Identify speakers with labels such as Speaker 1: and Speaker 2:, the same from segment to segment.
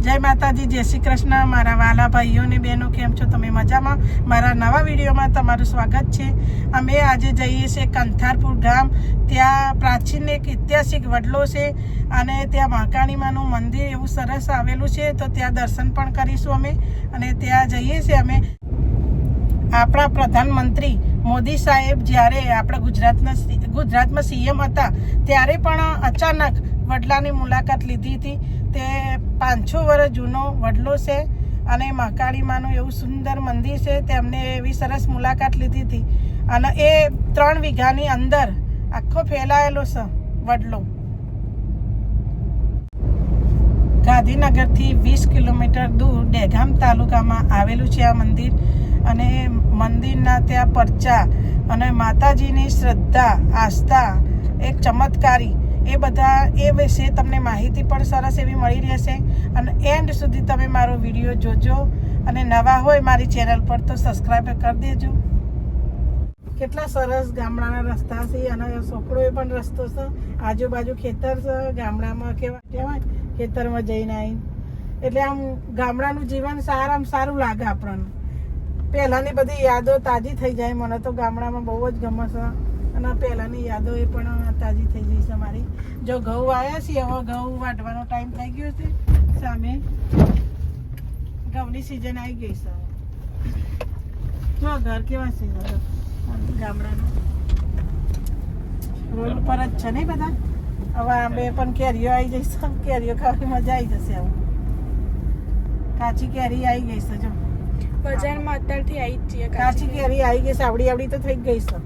Speaker 1: જય માતાજી, જય શ્રી કૃષ્ણ મારા વાલા ભાઈઓ ને બહેનો, કેમ છો તમે? મજામાં? મારા નવા વિડીયોમાં તમારું સ્વાગત છે. અમે આજે જઈએ છીએ કંથારપુર ગામ. ત્યાં પ્રાચીન એક ઐતિહાસિક વડલો છે અને ત્યાં મહાકાળીમાનું મંદિર એવું સરસ આવેલું છે, તો ત્યાં દર્શન પણ કરીશું અમે. અને ત્યાં જઈએ છીએ અમે. આપણા પ્રધાનમંત્રી મોદી સાહેબ જ્યારે આપણા ગુજરાતમાં સીએમ હતા ત્યારે પણ અચાનક વડલાની મુલાકાત લીધી હતી. તે 500 વર્ષ જૂનો વડલો છે અને મહાકાળીમાનું એવું સુંદર મંદિર છે. તેમને એવી સરસ મુલાકાત લીધી હતી અને એ 3 વીઘાની અંદર આખો ફેલાયેલો છે વડલો. ગાંધીનગરથી 20 કિલોમીટર દૂર દહેગામ તાલુકામાં આવેલું છે આ મંદિર. અને મંદિરના ત્યાં પરચા અને માતાજીની શ્રદ્ધા, આસ્થા, એક ચમત્કારી એ બધા એ વિશે તમને માહિતી પણ સરસ એવી મળી રહેશે. અને એન્ડ સુધી તમે મારો વિડીયો જોજો અને નવા હોય મારી ચેનલ પર તો સબસ્ક્રાઈબ કરી દેજો. કેટલા સરસ ગામડાના રસ્તા છે અને છોકરોએ પણ રસ્તો છે. આજુબાજુ ખેતર છે. ગામડામાં કેવા કહેવાય, ખેતરમાં જઈને આવીને એટલે આમ ગામડાનું જીવન સારું લાગે આપણને. પહેલાંની બધી યાદો તાજી થઈ જાય. મને તો ગામડામાં બહુ જ ગમે છે અને પહેલાંની યાદો એ પણ તાજી થઈ જઈ છે મારી. જો ઘઉં આવ્યા છીએ, હવે ઘઉં વાટવાનો ટાઈમ થઈ ગયો છે. સામે ઘઉંની સિઝન આવી ગઈ છે. જો ઘર કેવા છે ગામડાનું, રોડ પર જ છે નહીં બધા. હવે આંબે પણ કેરીઓ આવી જઈશે. કેરીઓ ખાવાની મજા આવી જશે. હવે કાચી કેરી આવી ગઈ છે. જો
Speaker 2: બજારમાં અત્યારથી આવી જ છીએ.
Speaker 1: કાચી કેરી આવી ગઈ છે. આવડી તો થઈ જ ગઈ છે.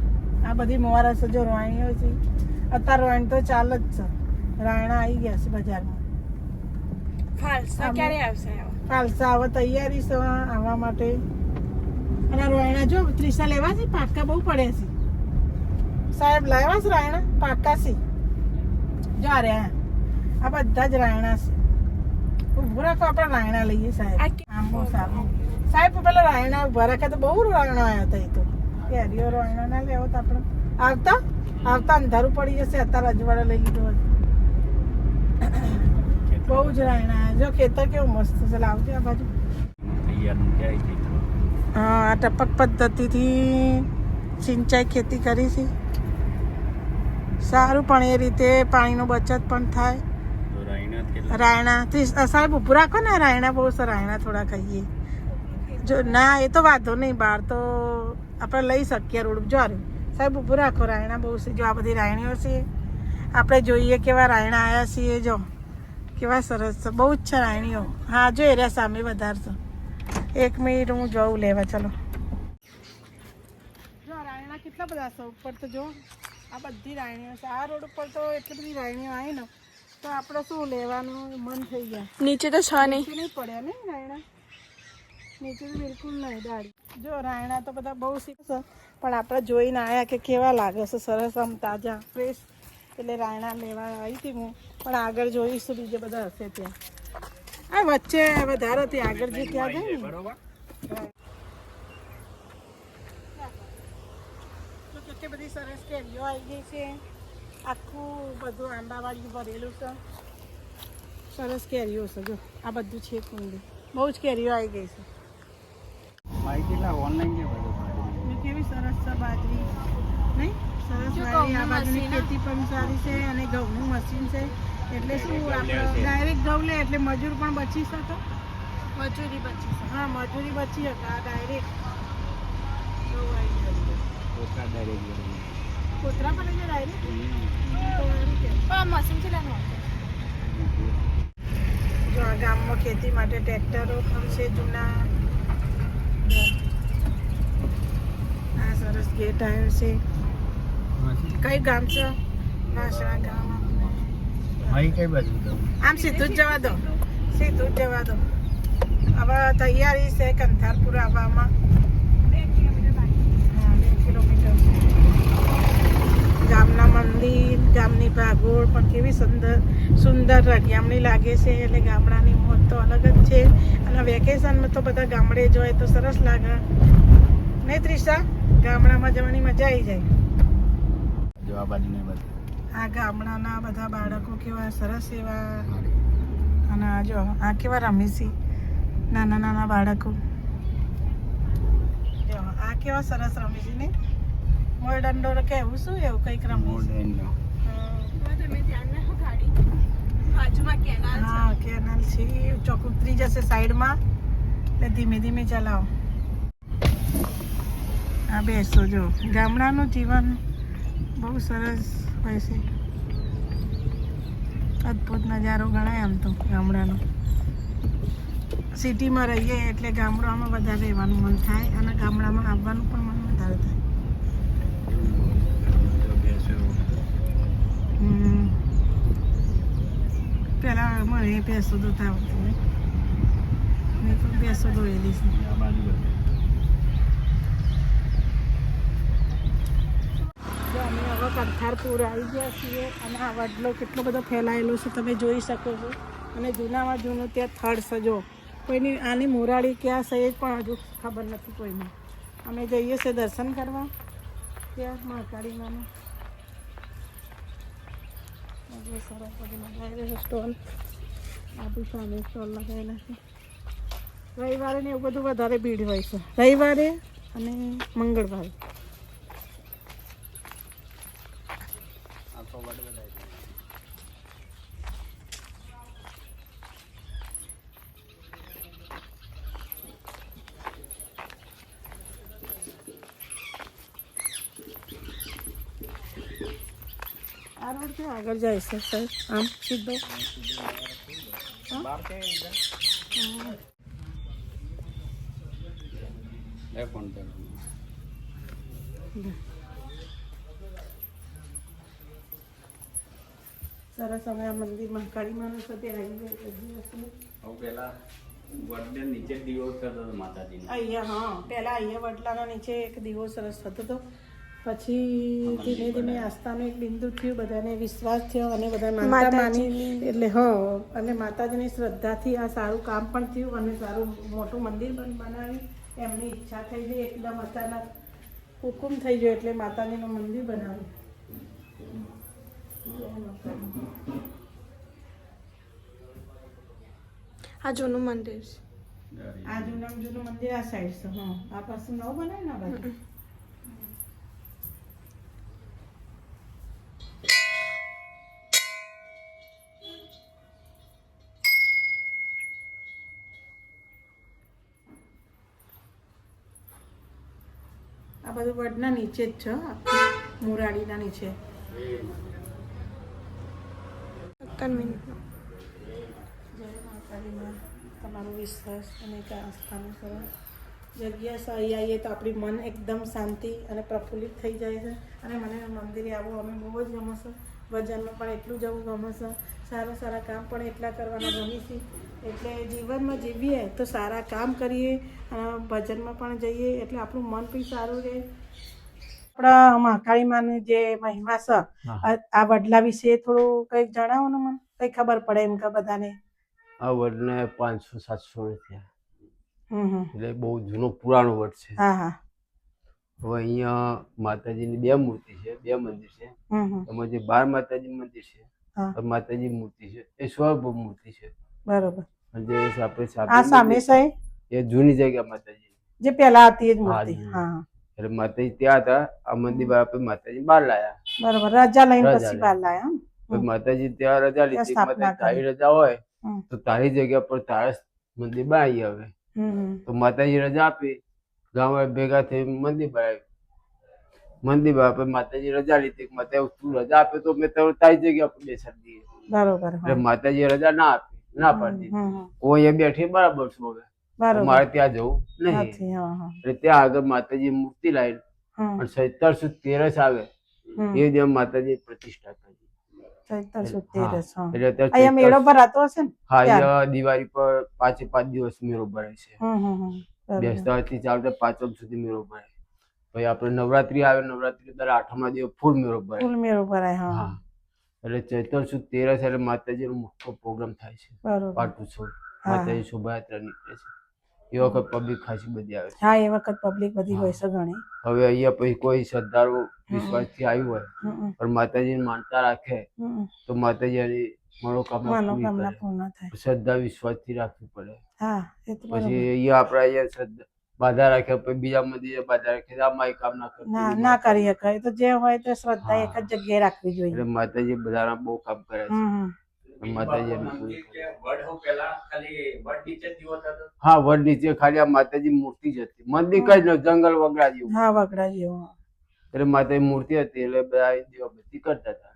Speaker 1: આ બધી મોરા છે. જો રોયણીઓ છે. અત્યારે રોયણ તો ચાલ જ છે. રાયણા આવી ગયા છે બજારમાં.
Speaker 2: ફાલસા ક્યારે આવશે?
Speaker 1: ફાલસા હવે તૈયારી છે આવવા માટે. અને રોયણા જો ત્રિશા લેવા છે. પાકા બહુ પડ્યા છે. સાહેબ લાવ્યા છે રાયણા પાકા છે. જો આ રહ્યા, આ બધા જ રાયણા છે. ઉભું રાખો, આપણે રાયણા લઈએ સાહેબ. આમ બહુ સારું સાહેબ. પેલા રાયણા ઉભા રાખે તો બહુ રાયણા આવ્યા હતા. એ તો કેરીઓ રાયણા ના લેવો તો આપણે આવતા અંધારું પડી જશે. અત્યારે અજવાળા લઈ લીધો હતું. બહુ જ રાયણા. જો ખેતર કેવું મસ્ત છે. લાવજો આ બાજુ. હા, આ ટપક પદ્ધતિથી સિંચાઈ ખેતી કરી છે. સારું, પણ એ રીતે પાણીનો બચત પણ થાય. રાયણા સાહેબ ઉભું રાખો ને. રાયણા બહુ છે. રાયણા થોડા ખાઈએ. જો ના, એ તો વાંધો નહીં. બહાર તો આપણે લઈ શકીએ રોડ. જો સાહેબ ઉભું રાખો. રાયણા બહુ છે. જો આ બધી રાયણીઓ છે. આપણે જોઈએ કેવા રાયણા આવ્યા છીએ. જો કેવા સરસ છે. બહુ જ છે રાયણીઓ. હા, જો એરિયા સામે વધારશો. 1 મિનિટ હું જઉં લેવા. ચલો. જો રાયણા કેટલા બધા છે ઉપર. તો જો આ બધી રાયણીઓ છે. આ રોડ ઉપર તો એટલી બધી રાયણીઓ આવી ને તો આપણે શું લેવાનું મન થઈ ગયા.
Speaker 2: નીચે તો છ નહીં
Speaker 1: પડ્યા ને રાયણા. નીચે તો બિલકુલ નહીં દાડી. જો રાયણા તો બધા બહુ શીખશે, પણ આપણે જોઈને આવ્યા કે કેવા લાગે છે. સરસ આમ તાજા ફ્રેશ. એટલે રાયણા લેવા આવી હતી હું. પણ આગળ જોઈશું બીજે બધા હશે ત્યાં. આ વચ્ચે વધારે હતી. આગળ જે ત્યાં જાય ને તો કેટલી બધી સરસ કેરીઓ આવી ગઈ છે. આખું બધું આંબાવાળીનું ભરેલું છે. સરસ કેરીઓ છે. જો આ બધું છે કુંડી. બહુ જ કેરીઓ આવી ગઈ છે. કેવી સરસ છે બાજરી નહીં? સરસ વાળી. આ બાજુની ખેતી પણ સારી છે અને ઘઉંનું મશીન છે. એટલે શું આપણે ડાયરેક્ટ ઘઉં લે એટલે મજૂર પણ બચી શકે.
Speaker 2: મજૂરી બચી શકે.
Speaker 1: હા, મજૂરી બચી શકે. આ ડાયરેક્ટ કોતરા પડે છે ડાયરેક્ટ.
Speaker 2: મશીન છે લેવાનું.
Speaker 1: જો આ ગામમાં ખેતી માટે ટ્રેક્ટરો પણ છે જૂના. આ સરસ ગેટ આવ્યો છે. કઈ ગામ છે? વાસણા ગામ. આમ સીધું જ જવા દો. સીધું જ જવા દો. હવે તૈયારી છે કંથારપુર આવવામાં. 2 કિલોમીટર. ગામના મંદિર, ગામની ભાગોળ પણ કેવી સુંદર રળિયામણી લાગે છે. એટલે ગામડાની મોજ તો અલગ જ છે. અને વેકેશનમાં તો બધા ગામડે જોઈએ તો સરસ લાગે નહીં ત્રિષા? ગામડામાં જવાની મજા આવી જાય. આ ગામડાના બધા બાળકો કેવા સરસ એવા અને આ જો આ કેવા રમે છે નાના નાના બાળકો. જો આ કેવા સરસ રમે છે ને મોર દંડો કેવું શું એવું કંઈક રમે છે.
Speaker 2: તમે ધ્યાન રાખો ગાડી બાજુમાં કેનાલ છે.
Speaker 1: હા કેનાલ છે ચોક ઉતરી જશે સાઈડમાં એટલે ધીમે ધીમે ચલાવો. આ બેસો જો ગામડાનું જીવન બહુ સરસ હોય છે. અદ્ભુત નજારો ગણાય આમ તો ગામડાનો. સિટીમાં રહીએ એટલે ગામડામાં વધારે રહેવાનું મન થાય અને ગામડામાં આવવાનું પણ મન વધારે થાય. પેલા મને ભેંસો દોતા આવતી ને મેં તો ભેંસો દોયેલી છે. જો અમે હવે કરથારપુર આવી ગયા છીએ અને આ વડલો કેટલો બધો ફેલાયેલો છે તમે જોઈ શકો છો. અને જૂનામાં જૂનું ત્યાં થડ સજો કોઈની આની મોરાળી ક્યાં સહેજ પણ હજુ ખબર નથી કોઈને. અમે જઈએ છીએ દર્શન કરવા ત્યાં મહાકાળી માનું. સરસ બધું લગાવેલું છે સ્ટોલ. આ બી સામે સ્ટોલ લગાવેલા છે. રવિવારે ને એવું બધું વધારે ભીડ હોય છે રવિવારે અને મંગળવારે. આ રોડ ક્યાં આગળ જાય છે સર આમ સીધો. સરસ અમે આ મંદિર મહાકાળી માનું સાથે આવી અહીંયા. હા પહેલાં અહીંયા વડલાના નીચે એક દીવો સરસ થતો હતો. પછી ધીમે ધીમે આસ્થાનું એક બિંદુ થયું બધાને વિશ્વાસ થયો અને બધા માનતા માની એટલે હા અને માતાજીની શ્રદ્ધાથી આ સારું કામ પણ થયું અને સારું મોટું મંદિર પણ બનાવ્યું. એમની ઈચ્છા થઈ ગઈ એકદમ અચાનક હુકુમ થઈ ગયો એટલે માતાજીનું મંદિર બનાવ્યું.
Speaker 2: આ જૂનું મંદિર છે.
Speaker 1: આ જૂનું મંદિર આ સાઈડ છે. હા આ પાસે નવું બનાવ્યું ને બધું. આ બધું વડના નીચે જ છે મુરાડીના નીચે.
Speaker 2: 17 મિનિટમાં
Speaker 1: જય માતાજીમાં તમારો વિશ્વાસ અને આસ્થાનું સરસ જગ્યા છે. અહીં આવીએ તો આપણી મન એકદમ શાંતિ અને પ્રફુલ્લિત થઈ જાય છે. અને મને મંદિરે આવવું અમે બહુ જ ગમે છે. ભજનમાં પણ એટલું જવું ગમે છે. સારા સારા કામ પણ એટલા કરવાના ગમી છે. એટલે જીવનમાં જીવીએ તો સારા કામ કરીએ ભજનમાં પણ જઈએ એટલે આપણું મન પણ સારું રહે. આપણા મહાકાળી માની જે મહિમા છે આ વડલા વિશે થોડું કંઈક જણાવો ને મને કંઈ ખબર પડે એમ કે બધાને.
Speaker 3: આ વડને 500-700 વર્ષ થયા. એટલે બહુ જૂનો પુરાણો વડ છે.
Speaker 1: હા હા.
Speaker 3: હવે અહીંયા માતાજીની 2 મૂર્તિ છે, 2 મંદિર છે. એમાં જે 12 માતાજી મંદિર છે માતાજી મૂર્તિ છે એ સ્વયંભૂ મૂર્તિ છે.
Speaker 1: બરોબર.
Speaker 3: જે આપણે
Speaker 1: આ સામે છે
Speaker 3: એ જૂની જગ્યા માતાજી
Speaker 1: જે પહેલા હતી એ જ મૂર્તિ. હા
Speaker 3: એટલે માતાજી ત્યાં હતા. આ મંદિર આપણે માતાજી બહાર લાયા.
Speaker 1: બરોબર. રજા લઈને પછી બહાર લાયા.
Speaker 3: માતાજી ત્યાં રજા લીધી. તારી રજા હોય તો તારી જગ્યા પર તારા મંદિર બનાવી આવે. તો માતાજી રજા આપી ગામ ભેગા થઈ મંદિર બનાવ્યું. મંદિર આપણે માતાજી રજા લીધી. માતા તું રજા આપે તો મેં તારી જગ્યા પર બેસાડી દઈએ.
Speaker 1: બરોબર.
Speaker 3: એટલે માતાજી રજા ના આપી, ના પાડી દીધી. કોઈ અહીંયા બેઠી બરાબર છું. હવે મારે ત્યાં જવું નહીં. એટલે ત્યાં આગળ માતાજી મૂર્તિ લાવી અને 1713 આવે એ જ માતાજી પ્રતિષ્ઠા કરી. દિવાળી પર 5 દિવસ મેળો ભરાય છે. બેસતાથી ચાલતા 5 સુધી મેળો ભરાય. પછી આપણે નવરાત્રી આવે. નવરાત્રી દર 8મા દિવસ ફૂલ મેળો ભરાય. એટલે ચૈત્ર સુદ 13 એટલે માતાજીનો મોટો પ્રોગ્રામ થાય છે. પાટોત્સવ માતાજી શોભાયાત્રા નીકળે છે. એ વખત પબ્લિક ખાસી બધી આવે છે.
Speaker 1: હા એ વખત પબ્લિક બધી હોય છે ઘણી.
Speaker 3: હવે અહીંયા પછી કોઈ શ્રદ્ધાળુ વિશ્વાસથી આવ્યું હોય પણ માતાજીની માનતા રાખે તો માતાજી
Speaker 1: મનોકામના
Speaker 3: કરે.
Speaker 1: પૂર્ણ થાય.
Speaker 3: શ્રદ્ધા વિશ્વાસથી રાખવી પડે.
Speaker 1: હા એ તો
Speaker 3: પછી
Speaker 1: બરોબર.
Speaker 3: અહીંયા આપણે અહીંયા શ્રદ્ધા બાધા રાખ્યા પછી બીજા મંદિરે બાધા રાખી આમાં કામ ના
Speaker 1: ના
Speaker 3: કરતું
Speaker 1: ના કરી શકાય. તો જે હોય તો શ્રદ્ધા એક જ જગ્યાએ રાખવી જોઈએ.
Speaker 3: એટલે માતાજી બધાના બહુ કામ કરે છે. માતાજી હા વડ નીચે ખાલી આ માતાજી મૂર્તિ જ હતી. મંદિર કઈ ન જંગલ વગડા જેવું.
Speaker 1: હા વગડા જેવું.
Speaker 3: એટલે માતાજી મૂર્તિ હતી એટલે બધા દીવાબત્તી કરતા હતા.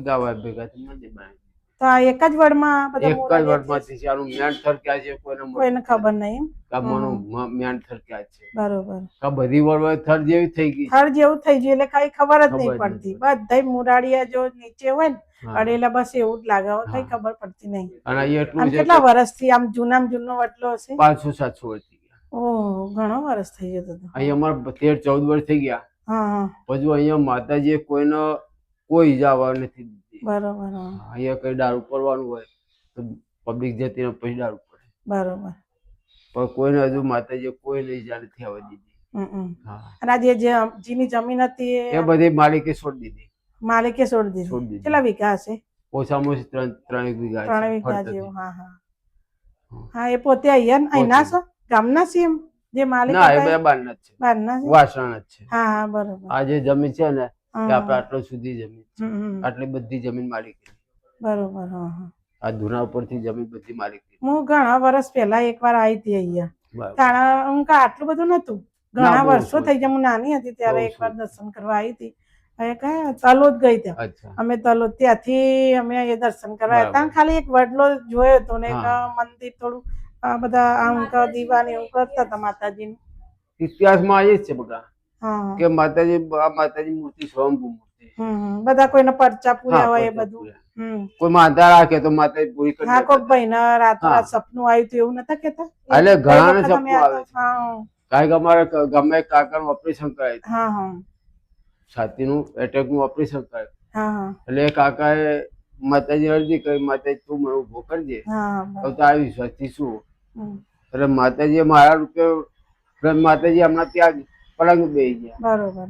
Speaker 3: ગાવા ભેગા થી મંદિર બનાવ્યું.
Speaker 1: તો આ એક જ વડમાં બધા
Speaker 3: એક જ વડમાંથી છે. આનું મેન થર ક્યાં છે
Speaker 1: કોઈને ખબર નહીં.
Speaker 3: ગામનું મેન થર ક્યાં છે.
Speaker 1: બરોબર.
Speaker 3: આ બધી વડ થર જેવી થઈ ગઈ.
Speaker 1: થર જેવું થઈ ગયું એટલે કઈ ખબર જ નહીં પડતી. બધા મુરાડિયા જો નીચે હોય ને અડેલા બસ એવું જ લાગે. કઈ ખબર પડતી નહીં.
Speaker 3: અને એટલું
Speaker 1: કેટલા વર્ષથી આમ જૂનામાં જૂનો વડલો હશે?
Speaker 3: 500-700 વર્ષ થઈ ગયા.
Speaker 1: ઓહ ઘણો વર્ષ થઈ ગયો તો.
Speaker 3: અહીંયા અમારે 13-14 વર્ષ થઈ ગયા. હજુ અહીંયા માતાજીએ કોઈને કોઈ ઈજા આવવા નથી દીધી.
Speaker 1: બરોબર.
Speaker 3: અહીંયા કઈ દારૂ પડવાનું હોય તો પબ્લિક જતી ને પછી દારૂ પડે.
Speaker 1: બરોબર.
Speaker 3: પણ કોઈને હજુ માતાજીએ કોઈને ઈજા નથી આવવા દીધી.
Speaker 1: અને આ જેની જમીન હતી
Speaker 3: એ બધી માલિકે છોડી દીધી.
Speaker 1: માલિકે છોડી દીધી. કેટલા વીઘા હશે?
Speaker 3: ઓછામાં ઓછી 3 વીઘા.
Speaker 1: 3 વીઘા જેવું. હા એ પોતે અહીંના છો? ગામના છે એમ? જે માલિક
Speaker 3: ના એ બે બારના જ છે.
Speaker 1: બારના છે?
Speaker 3: વાસણા જ છે.
Speaker 1: હા બરોબર.
Speaker 3: આ જે જમીન છે ને એ આપણે આટલો સુધી જમીન છે. આટલી બધી જમીન માલિકી.
Speaker 1: બરોબર.
Speaker 3: આ ધુના ઉપરથી જમીન બધી માલિકી.
Speaker 1: હું ઘણા વર્ષ પહેલા એકવાર આવી હતી અહીંયા. તાણા હું આટલું બધું નતું. ઘણા વર્ષો થઈ ગયા. હું નાની હતી ત્યારે એકવાર દર્શન કરવા આવી હતી. તલોદ ગઈ ત્યાં અમે તલોદ ત્યાંથી અમે દર્શન કરવા ત્યાં ખાલી એક વડલો જોયો હતો ને મંદિર થોડું બધા દીવાની એવું કરતા હતા માતાજીનું.
Speaker 3: ઇતિહાસમાં એ જ છે બધા કે માતાજી મૂર્તિ સ્વયંભૂ મૂર્તિ.
Speaker 1: બધા કોઈને પરચા પૂર્યા હોય એ બધું.
Speaker 3: કોઈ માનતા રાખે તો માતાજી પૂરી કરી.
Speaker 1: હા કોક ભાઈ ના રાત સપનું આવ્યું હતું એવું નતા કેતા?
Speaker 3: એટલે ઘણા સપનું આવે છે. કારણ કે અમારે ગમે કાકાનું ઓપરેશન કરાયું. છાતીનું એટેકનું ઓપરેશન કરાયું. એટલે કાકાએ માતાજી અરજી કરી માતાજી તું મને ઉભો કરજે. તો તારા વિશ્વાસથી શું? એટલે માતાજી મારા રૂપે માતાજી હમણાં ત્યાં પલંગ બેસી ગયા. બરોબર.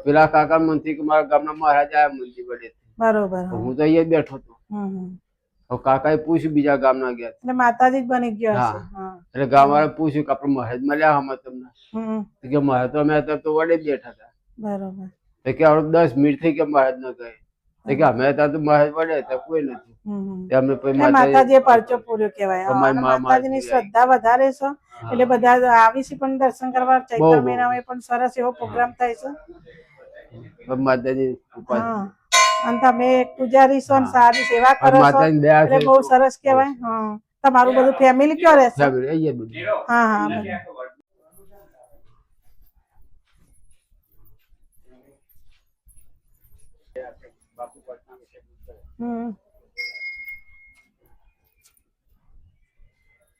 Speaker 3: પેલા કાકા મનથી કે મારા ગામના મહારાજ આયા મંદિર વડે. બરોબર. હું તો અહીંયા બેઠો હતો. કાકાએ પૂછ્યું બીજા ગામના ગયા એટલે માતાજી જ બની ગયા. એટલે ગામ વાળા પૂછ્યું કે આપણે મહારાજ મળ્યા હમણાં તમને કે મહારાજ તો અમે અત્યારે તો વડે જ બેઠા હતા. બરોબર. કે આપણે 10 મિનિટ થઈ ગયા મહારાજ ન ગયે કે અમે હતા તો મહારાજ વડે હતા કોઈ નથી. માતાજી પરચો પૂર્યો કહેવાય. માતાજીની શ્રદ્ધા વધારે છે એટલે બધા આવી છે પણ દર્શન કરવા. ચૈત્ર મહિનામાં પણ સરસ એવો પ્રોગ્રામ થાય છે. માતાજી અને તમે પૂજારી છો ને સારી સેવા કરો છો એટલે બહુ સરસ કહેવાય. તમારું બધું ફેમિલી કયો રહેશે? હા.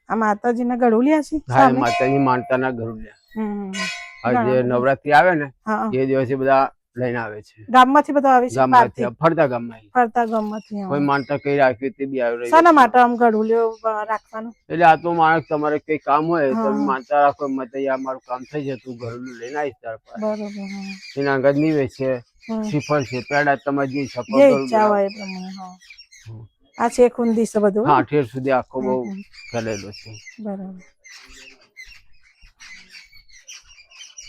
Speaker 3: આ માતાજીના ગળુલિયા છે? હા માતાજી માનતાના ગળુલિયા. જે નવરાત્રી આવે ને એ દિવસે બધા લઈને આવે છે. ગામમાંથી બધા આવે છે? ગામમાંથી ફરતા ગામમાંથી. કોઈ માનતા કઈ રાખ્યું તે બી આવે. શાના માટે આમ ગળુલિયો રાખવાનું? એટલે આ તો માણસ તમારે કઈ કામ હોય તમે માનતા રાખો માતાજી આ મારું કામ થઈ જતું ગળુલિયું લઈને આવીશ તાર પાસે. બરોબર. એના આગળ નીવે છે શ્રીફળ છે પેડા તમારે જે ઈચ્છા હોય એ પ્રમાણે. આ છે ખુંદી છે બધું? હા ઠેર સુધી આખો બહુ ફેલેલો છે. બરાબર.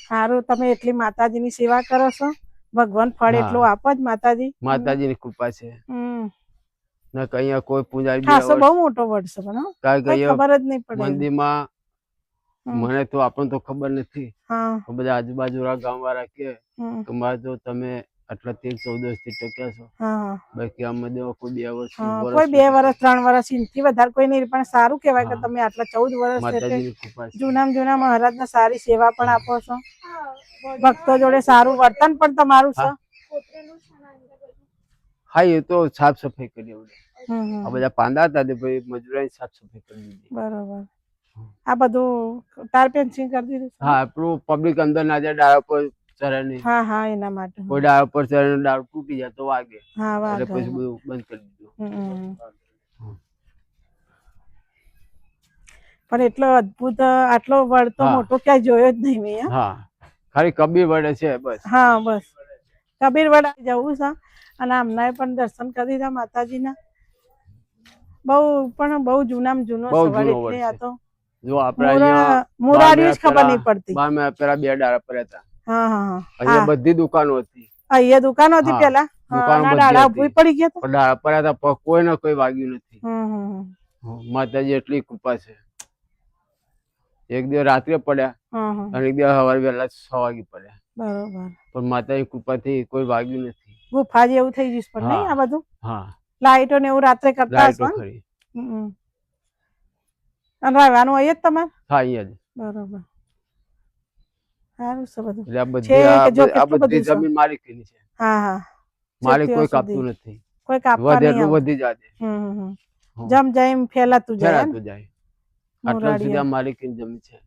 Speaker 3: સારું તમે એટલી માતાજીની સેવા કરો છો ભગવાન ફળ એટલું આપો જ માતાજીની કૃપા છે. ના કઈ કોઈ પૂજારી ખાસો બહુ મોટો વડ છે પણ ખબર જ નહીં પડે મંદિરમાં. મને તો આપણને તો ખબર નથી. બધા આજુબાજુ ગામ વાળા કે મારે તો તમે આટલા 13-14 વર્ષથી ટક્યા છો. બાકી આમાં દેવા કોઈ 2 વર્ષ કોઈ 2 વર્ષ 3 વર્ષ થી વધારે કોઈ નહીં પણ સારું કહેવાય કે તમે આટલા 14 વર્ષ જૂના મહારાજના સારી સેવા પણ આપો છો. ભક્તો જોડે સારું વર્તન પણ તમારું છે. હા એ તો સાફ સફાઈ કરી. આ બધા પાંદા હતા તે ભાઈ મજૂરાઈ સાફ સફાઈ કરી દીધી. બરોબર. આ બધું તાર પેન્સિંગ કરી દીધું? હા આપણું પબ્લિક અંદર ના જાય ડાળા પર ચરે નહીં. હા એના માટે કોઈ ડાળા પર ચરે ડાળું તૂટી જાય તો વાગે. એટલે પછી બધું બંધ કરી દીધું. પણ એટલો અદ્ભુત આટલો વડ તો મોટો ક્યાંય જોયો જ નહીં મેં. હા ખાલી કબીર વડે છે બસ. હા બસ કબીર વડ જવું છે અને આમના પણ દર્શન કરી દીધા માતાજીના.
Speaker 1: બહુ જૂનામાં જૂનો
Speaker 3: બહુ
Speaker 1: સવાર
Speaker 3: જૂનો
Speaker 1: એટલે
Speaker 3: વડ
Speaker 1: આ
Speaker 3: છે.
Speaker 1: તો
Speaker 3: જો આપણે અહીંયા
Speaker 1: મુરાડીઓ જ ખબર નહીં પડતી.
Speaker 3: 12 મહિના પહેલા 2 ડાળા પડ્યા હતા.
Speaker 1: હા
Speaker 3: અહીંયા બધી દુકાનો હતી.
Speaker 1: અહીંયા દુકાનો હતી
Speaker 3: હા,
Speaker 1: પેલા
Speaker 3: દુકાનો
Speaker 1: ના
Speaker 3: બધી
Speaker 1: ડાળા
Speaker 3: હતી.
Speaker 1: ઉભી પડી ગયા
Speaker 3: પણ ડાળા પડ્યા હતા પણ કોઈને કોઈ વાગ્યું નથી.
Speaker 1: હતા.
Speaker 3: માતાજી એટલી કૃપા છે. એક દિવસ રાત્રે પડ્યા અને એક દિવસ સવારે વહેલા 6 વાગે પડ્યા.
Speaker 1: બરોબર.
Speaker 3: પણ માતાજી કૃપાથી કોઈ વાગ્યું નથી.
Speaker 1: ગુફા જેવું થઈ ગયું પણ નહીં આ બધું.
Speaker 3: હા,
Speaker 1: લાઈટો ને એવું રાત્રે કરતા
Speaker 3: લાઈટો
Speaker 1: હશો ને?
Speaker 3: ખરી.
Speaker 1: અને રહેવાનું હોય જ તમારે?
Speaker 3: હા, અહીંયા જ.
Speaker 1: બરોબર. સારું છે બધું.
Speaker 3: એટલે આ બધી
Speaker 1: છે.
Speaker 3: જમીન માલિકીની છે.
Speaker 1: હા.
Speaker 3: માલિક કોઈ કાપતું નથી.
Speaker 1: કોઈ કાપવા
Speaker 3: વધે
Speaker 1: નહીં
Speaker 3: એટલું
Speaker 1: આવતું.
Speaker 3: વધી જાય.
Speaker 1: જેમ જેમ ફેલાતું જાય ને?
Speaker 3: ફેલાતું જાય. આટલા સુધી આ માલિકીની જમીન છે.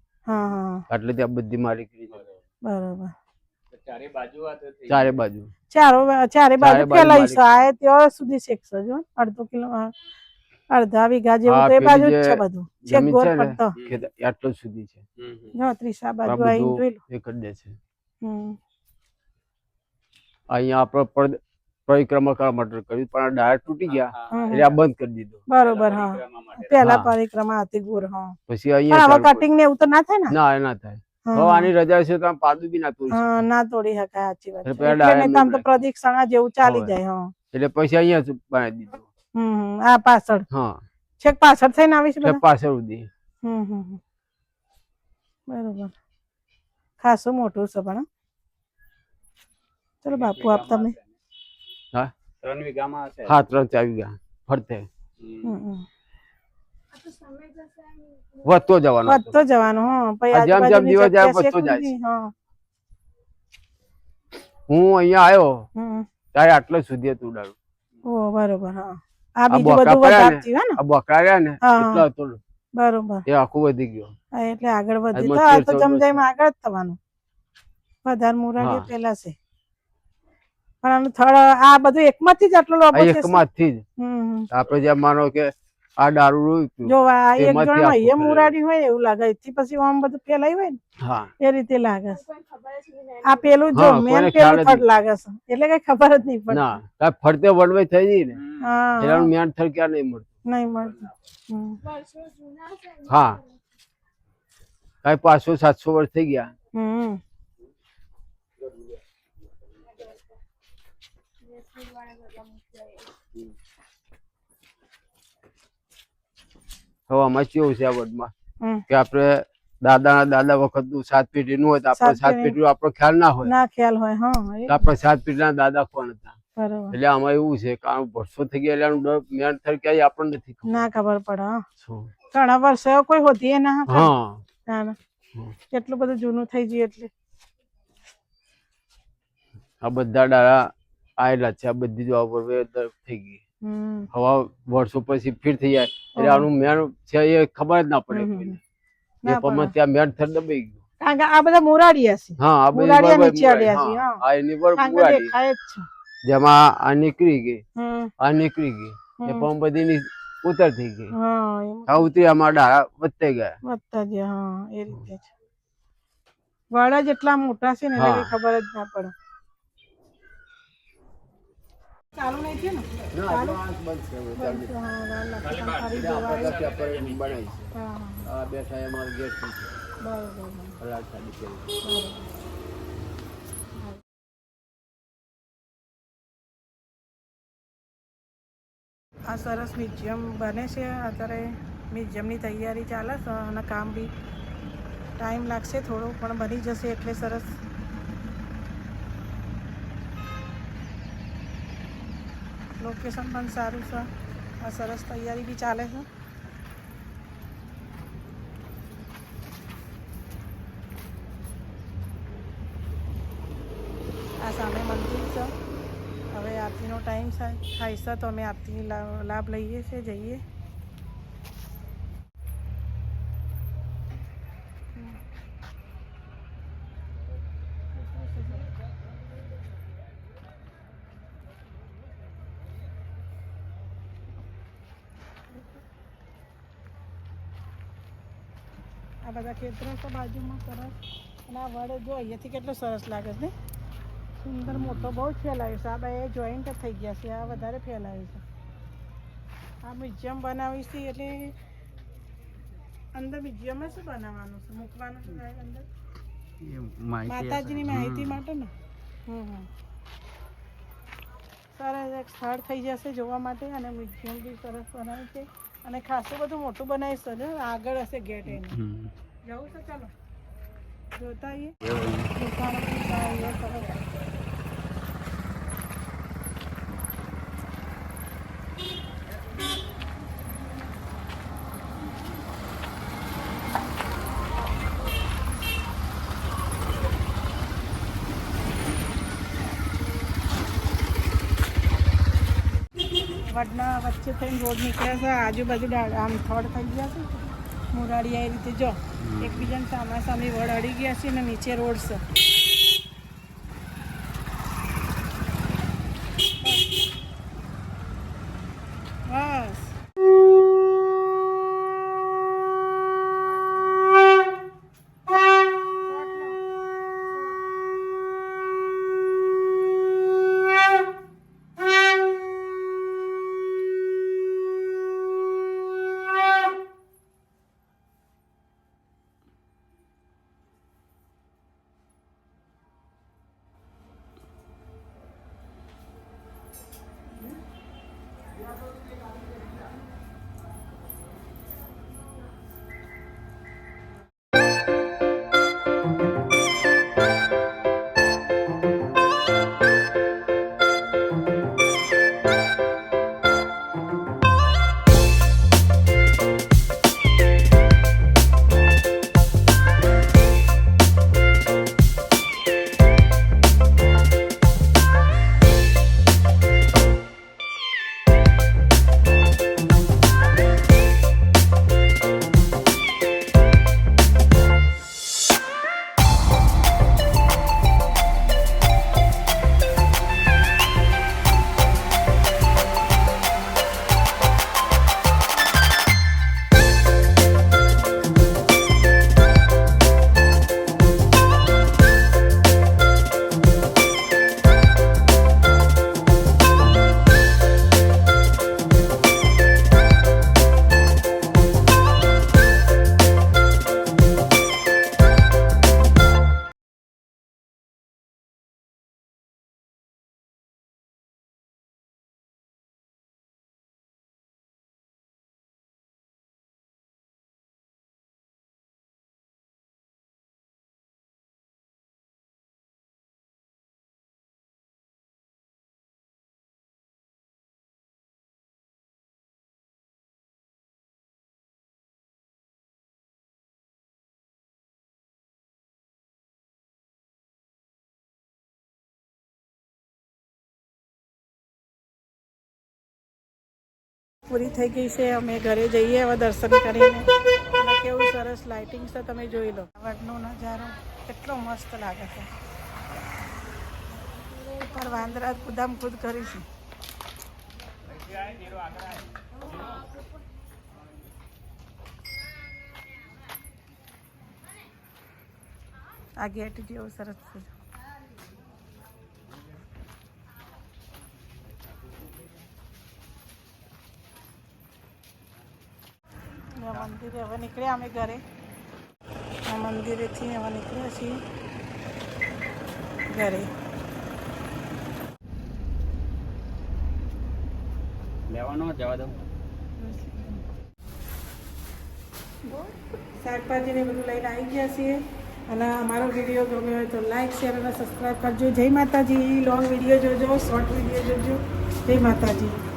Speaker 3: એટલે ત્યાં બધી માલિકીની જમીન.
Speaker 1: બરોબર.
Speaker 3: ચારે બાજુ
Speaker 1: ફેલાઈ છે. ત્યાં સુધી શેકશો જો અડધો કિલો અડધા વીઘા જેવું તો એ બાજુ જ છે બધું. છેક ગોર પડતો.
Speaker 3: આટલું સુધી છે.
Speaker 1: જો ત્રીસા બાજુ આવીને જોઈ લો.
Speaker 3: એક જ દે છે. અહીંયા આપણે પરિક્રમા કરવા માટે કર્યું પણ આ ડાળ તૂટી ગયા એટલે આ બંધ કરી દીધું.
Speaker 1: બરોબર. હા, પેલા પરિક્રમા હતી ગોર. હા,
Speaker 3: પછી અહીંયા
Speaker 1: કટિંગ ને એવું તો ના થાય ને?
Speaker 3: ના, ના થાય. હવે આની રજા છે તો આમ પાદું બી ના તોડી
Speaker 1: શકે. ના તોડી શકાય. સાચી વાત છે. એટલે આમ તો પ્રદક્ષિણા જેવું ચાલી જાય. હા,
Speaker 3: એટલે પછી અહીંયા બનાવી દીધું.
Speaker 1: આ પાછળ.
Speaker 3: હા,
Speaker 1: છેક પાછળ થઈને આવી છે.
Speaker 3: પાછળ સુધી.
Speaker 1: બરોબર. ખાસું મોટું છે પણ. ચલો બાપુ આપ તમે.
Speaker 3: હા, 3 વીઘામાં છે. હા, 3-4 વીઘા ફરતે. વધતો જવાનો. હા, જેમ જેમ દિવસ જાય વધતો જાય છે. હું અહીંયા આવ્યો ત્યારે આટલો સુધી હતું ડાળું.
Speaker 1: ઓ બરોબર. હા, આ બીજું બધું વધારતી હોય ને?
Speaker 3: આ બકરા રહ્યા ને એટલો હતો.
Speaker 1: બરોબર.
Speaker 3: એ આખું વધી ગયો.
Speaker 1: એટલે આગળ વધી તો જેમ જેમ આગળ જ થવાનું. વધારે મુરાડી પેલા છે. પણ થડ આ બધું એકમાંથી જ આટલો લોબો છે?
Speaker 3: એકમાંથી જ. આપણે જેમ માનો કે આ દારૂ
Speaker 1: જો આ એક જણ અહીંયા મુરાડી હોય એવું લાગે. એથી પછી આમ બધું ફેલાય હોય ને એ રીતે લાગે છે. આ પેલું જો મેન પેલું થડ લાગે છે એટલે કઈ ખબર જ નહીં પડતી.
Speaker 3: ના, ફરતે વડવાઈ થઈ ગઈ ને એનું મેન થડ ક્યાં નહીં મળતું. હા, કઈ 500-700 વર્ષ થઈ ગયા. હવે આમાં કેવું છે આ વડમાં કે આપણે દાદા વખત નું 7 પેઢી નું હોય તો આપણે 7 પેઢી આપણો ખ્યાલ ના હોય. આપણે 7 પેઢી ના દાદા કોણ હતા. એટલે આમાં એવું છે કે વર્ષો થઈ ગયા એટલે મેન થર ક્યાંય આપણને નથી
Speaker 1: ના ખબર પડે. ઘણા વર્ષો કોઈ હોતી ના. હા, કેટલું બધું જૂનું થઈ ગયું. એટલે
Speaker 3: આ બધા ડાળા આયેલા છે. આ બધી જવાબ થઈ ગઈ. હવા વર્ષો પછી ફીર થઈ જાય એટલે આનું મેન છે એ ખબર જ ના પડે. ત્યાં મેન થર દબાઈ ગયું.
Speaker 1: કારણ કે આ બધા મુરાડિયા છે.
Speaker 3: હા, આ
Speaker 1: મુરાડિયા નીચે આડ્યા છે.
Speaker 3: આ એની પર મુરાડી જેમાં આ નીકળી ગઈ, આ નીકળી ગઈ એ પણ બધી ઉતર થઈ ગઈ. આ ઉતરી આમાં ડાળા વધતા ગયા.
Speaker 1: એ રીતે વાળા જેટલા મોટા છે ને એટલે ખબર જ ના પડે. ચાલુ નહીં થયું ને? ચાલુ
Speaker 3: બંધ છે. બેઠા અમારે ગેટ છે.
Speaker 1: આ સરસ મ્યુઝિયમ બને છે. અત્યારે મ્યુઝિયમની તૈયારી ચાલે છે અને કામ બી ટાઈમ લાગશે થોડો પણ બની જશે. એટલે સરસ લોકેશન પણ સારું છે. આ સરસ તૈયારી બી ચાલે છે. આ સામે મંદિર છે. હવે આરતીનો ટાઈમ થાય છે તો અમે આરતી લાભ લઈએ છીએ. જઈએ. આ બધા ખેતરો છે બાજુમાં સરસ. અને આ વડ જો અહીંયાથી કેટલો સરસ લાગે છે ને. સુંદર મોટો બહુ જ ફેલાયો છે. આ બે જોઈન્ટ થઈ ગયા છે. આ વધારે ફેલાયું છે. આ મ્યુઝિયમ બનાવી છે એટલે અંદર મ્યુઝિયમમાં શું બનાવવાનું છે મૂકવાનું છે અંદર માતાજીની માહિતી માટે ને સરસ એક સ્થળ થઈ જશે જોવા માટે અને મ્યુઝિયમ બી સરસ બનાવ્યું છે અને ખાસું બધું મોટું બનાવી છે આગળ હશે ગેટ એનું જવું છે ચાલો જોતા આવીએ દુકાનો બી સારી સરસ વડના વચ્ચે થઈને રોડ નીકળ્યા છે આજુબાજુ આમ થડ થઈ ગયા છે મુરાડીયા એ રીતે જો એકબીજાને સામે વડ અડી ગયા છે ને નીચે રોડ છે બસ પૂરી થઈ ગઈ છે અમે ઘરે જઈએ હવે દર્શન કરીને અને કેવું સરસ લાઇટિંગ છે તમે જોઈ લો વડનો નજારો કેટલો મસ્ત લાગે છે પર વાંદરા કુદામ કૂદ કરી છે આ ગેટ જેવો સરસ છે મંદિરે હવે નીકળ્યા અમે ઘરે આ મંદિરેથી હવે નીકળ્યા છીએ ઘરે
Speaker 3: લેવાનો જવા દઉં
Speaker 1: શાકભાજી ને બધું લઈને આવી ગયા છીએ અને અમારો વિડીયો ગમ્યો હોય તો લાઈક શેર અને સબસ્ક્રાઈબ કરજો જય માતાજી લોંગ વિડીયો જોજો શોર્ટ વિડીયો જોજો જય માતાજી